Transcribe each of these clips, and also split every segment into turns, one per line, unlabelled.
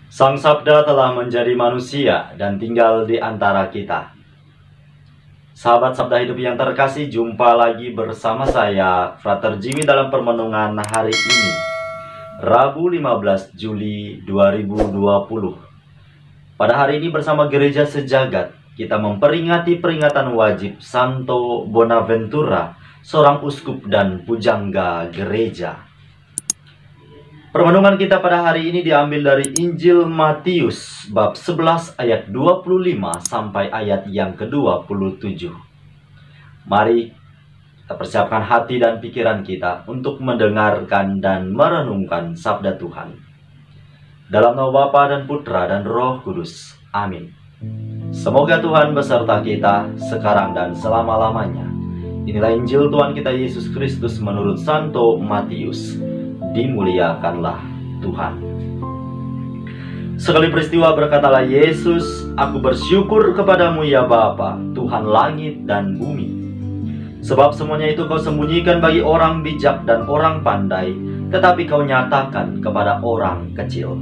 Sang Sabda telah menjadi manusia dan tinggal di antara kita. Sahabat Sabda Hidup yang terkasih, jumpa lagi bersama saya, Frater Jimmy, dalam permenungan hari ini, Rabu 15 Juli 2020. Pada hari ini bersama Gereja Sejagat, kita memperingati peringatan wajib Santo Bonaventura, seorang uskup dan pujangga gereja. Permenungan kita pada hari ini diambil dari Injil Matius bab 11 ayat 25 sampai ayat yang ke-27. Mari kita persiapkan hati dan pikiran kita untuk mendengarkan dan merenungkan sabda Tuhan. Dalam nama Bapa dan Putra dan Roh Kudus. Amin. Semoga Tuhan beserta kita sekarang dan selama-lamanya. Inilah Injil Tuhan kita Yesus Kristus menurut Santo Matius. Dimuliakanlah Tuhan. Sekali peristiwa berkatalah Yesus, "Aku bersyukur kepadamu ya Bapa, Tuhan langit dan bumi. Sebab semuanya itu kau sembunyikan bagi orang bijak dan orang pandai, tetapi kau nyatakan kepada orang kecil.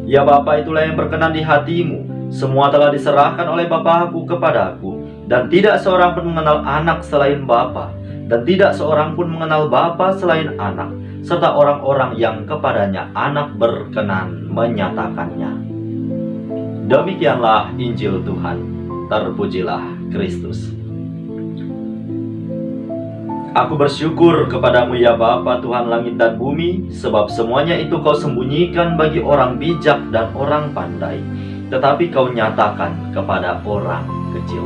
Ya Bapa, itulah yang berkenan di hatimu. Semua telah diserahkan oleh Bapa-Ku kepadaku, dan tidak seorang pun mengenal anak selain Bapa, dan tidak seorang pun mengenal Bapa selain anak, serta orang-orang yang kepadanya anak berkenan menyatakannya." Demikianlah Injil Tuhan. Terpujilah Kristus. Aku bersyukur kepadamu ya Bapa, Tuhan langit dan bumi, sebab semuanya itu kau sembunyikan bagi orang bijak dan orang pandai, tetapi kau nyatakan kepada orang kecil.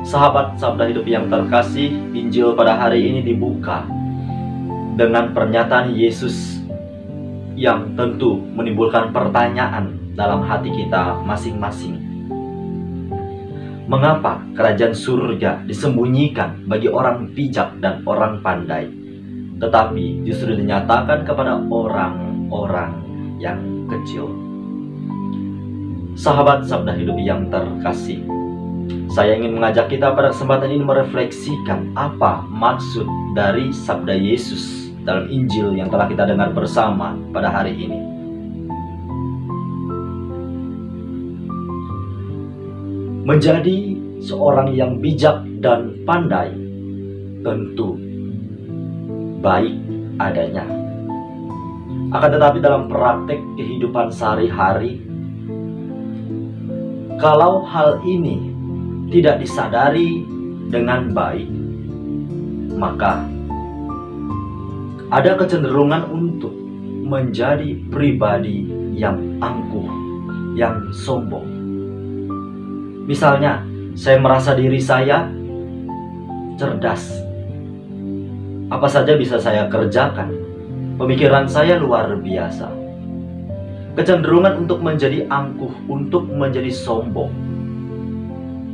Sahabat Sabda Hidup yang terkasih, Injil pada hari ini dibuka dengan pernyataan Yesus yang tentu menimbulkan pertanyaan dalam hati kita masing-masing. Mengapa kerajaan surga disembunyikan bagi orang bijak dan orang pandai, tetapi justru dinyatakan kepada orang-orang yang kecil? Sahabat Sabda Hidup yang terkasih, saya ingin mengajak kita pada kesempatan ini merefleksikan apa maksud dari sabda Yesus dalam Injil yang telah kita dengar bersama pada hari ini. Menjadi seorang yang bijak dan pandai tentu baik adanya. Akan tetapi dalam praktek kehidupan sehari-hari, kalau hal ini tidak disadari dengan baik, maka ada kecenderungan untuk menjadi pribadi yang angkuh, yang sombong. Misalnya, saya merasa diri saya cerdas. Apa saja bisa saya kerjakan. Pemikiran saya luar biasa. Kecenderungan untuk menjadi angkuh, untuk menjadi sombong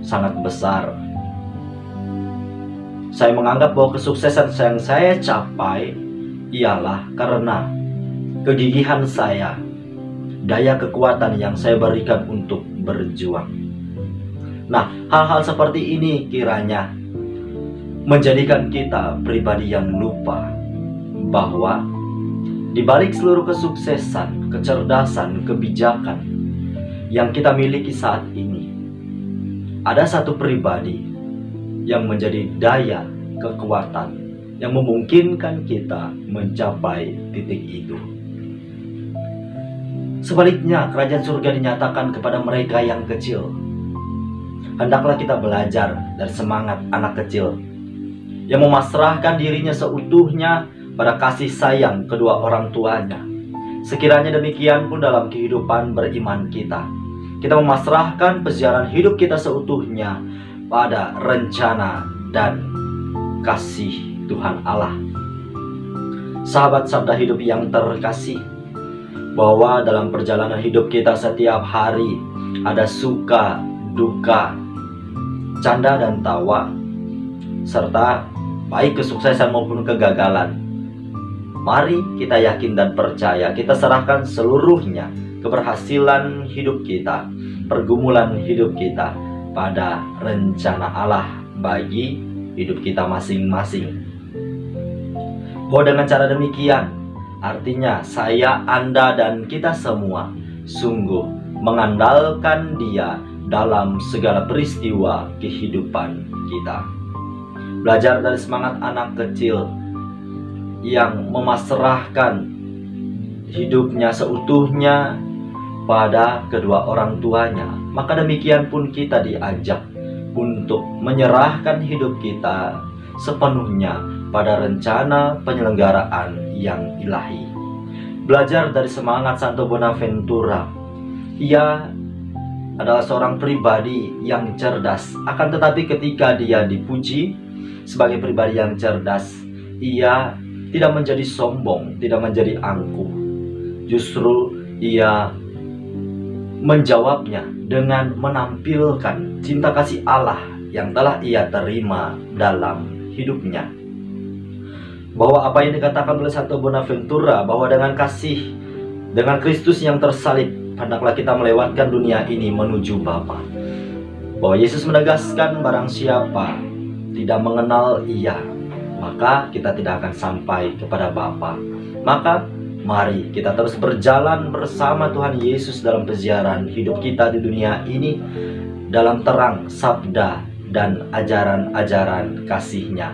sangat besar. Saya menganggap bahwa kesuksesan yang saya capai ialah karena kegigihan saya, daya kekuatan yang saya berikan untuk berjuang. Nah, hal-hal seperti ini kiranya menjadikan kita pribadi yang lupa bahwa di balik seluruh kesuksesan, kecerdasan, kebijakan yang kita miliki saat ini, ada satu pribadi yang menjadi daya kekuatan yang memungkinkan kita mencapai titik itu. Sebaliknya, kerajaan surga dinyatakan kepada mereka yang kecil. Hendaklah kita belajar dari semangat anak kecil yang memasrahkan dirinya seutuhnya pada kasih sayang kedua orang tuanya. Sekiranya demikian pun dalam kehidupan beriman kita. Kita memasrahkan perjalanan hidup kita seutuhnya pada rencana dan kasih Tuhan Allah. Sahabat Sabda Hidup yang terkasih, bahwa dalam perjalanan hidup kita setiap hari ada suka, duka, canda dan tawa, serta baik kesuksesan maupun kegagalan. Mari kita yakin dan percaya, kita serahkan seluruhnya keberhasilan hidup kita, pergumulan hidup kita pada rencana Allah bagi hidup kita masing-masing. Bahwa dengan cara demikian Artinya saya, Anda, dan kita semua sungguh mengandalkan Dia dalam segala peristiwa kehidupan kita. Belajar dari semangat anak kecil yang memasrahkan hidupnya seutuhnya pada kedua orang tuanya, maka demikian pun kita diajak untuk menyerahkan hidup kita sepenuhnya pada rencana penyelenggaraan yang ilahi. Belajar dari semangat Santo Bonaventura, ia adalah seorang pribadi yang cerdas, akan tetapi ketika dia dipuji sebagai pribadi yang cerdas, ia tidak menjadi sombong, tidak menjadi angkuh. Justru ia menjawabnya dengan menampilkan cinta kasih Allah yang telah ia terima dalam hidupnya. Bahwa apa yang dikatakan oleh Santo Bonaventura, bahwa dengan kasih, dengan Kristus yang tersalib, hendaklah kita melewatkan dunia ini menuju Bapa. Bahwa Yesus menegaskan barang siapa tidak mengenal Ia, maka kita tidak akan sampai kepada Bapa. Maka mari kita terus berjalan bersama Tuhan Yesus dalam peziaran hidup kita di dunia ini, dalam terang sabda dan ajaran-ajaran kasih-Nya.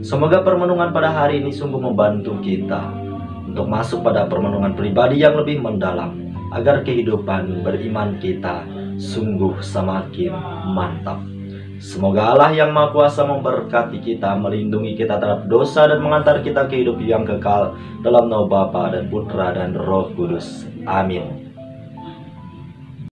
Semoga permenungan pada hari ini sungguh membantu kita untuk masuk pada permenungan pribadi yang lebih mendalam, agar kehidupan beriman kita sungguh semakin mantap. Semoga Allah yang Maha Kuasa memberkati kita, melindungi kita terhadap dosa, dan mengantar kita ke hidup yang kekal dalam nama Bapa dan Putra dan Roh Kudus. Amin.